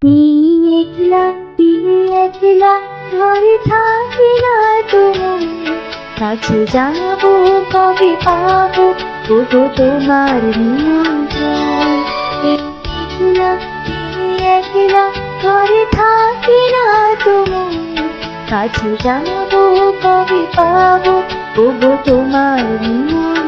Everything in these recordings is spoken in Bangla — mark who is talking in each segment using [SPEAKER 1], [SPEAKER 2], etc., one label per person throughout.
[SPEAKER 1] একলা একলা ঘরে থাকি না তুমি, কাছে যাবো কবে পাবো ওগো তোমার নিমন্ত্রণ। একলা একলা ঘরে থাকি না তুমি, কাছে যাবো কবে পাবো ওগো তোমার নিমন্ত্রণ।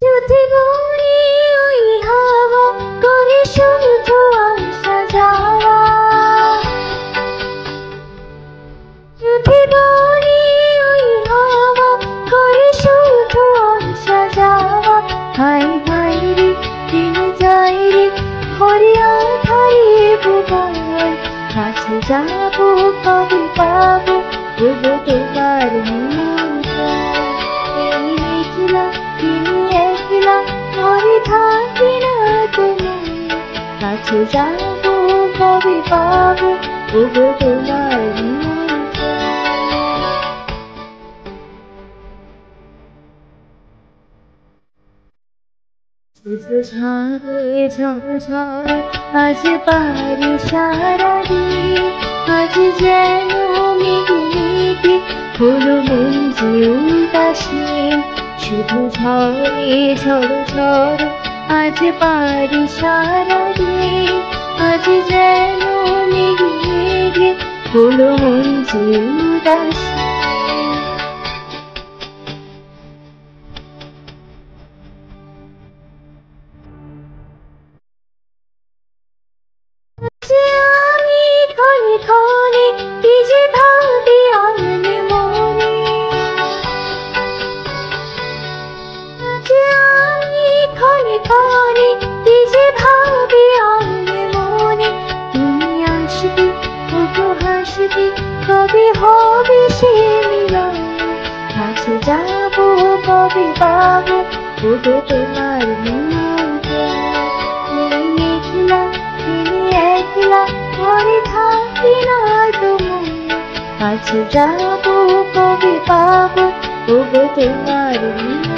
[SPEAKER 1] যদি বলি ওই হাওয়া করে শুধু আসা যাওয়া, যদি বলি ওই হাওয়া করে শুধু আসা যাওয়া, হাই হাই রে দিন যাই রে ভরে আধারে বোবায়, কাছে যাবো কবে পাবো ওগো তোমার নিমন্ত্রণ। এই একলা একলা ঘরে থাকি না তুমি, কাছে যাবো কবে পাবো ওগো তোমার নিমন্ত্রণ। ঝড়ে ঝড় আজ পারি সারা দিন, আজ যেন মেঘে মেঘে হলো মন যে উদাসীন। শুধু ঝড়ে ঝড় আজ পারি সারা দিন, আজ যেন মেঘে মেঘে হলো মন যে উদাসীন। আমি ক্ষণে ক্ষণে কি যে ভাবি আনলে মনে, আমি ক্ষণে ক্ষণে কি যে ভাবি আনলে মনে। তুমি আসবে ওগো হাসবে কবে হবে সে মিলন, কাছে যাবো কবে পাবো ওগো তোমার নিমন্ত্রণ। একলা ঘরে থাকি না তুমি, কাছে যাবো কবে পাবো ওগো তোমার নিমন্ত্রণ।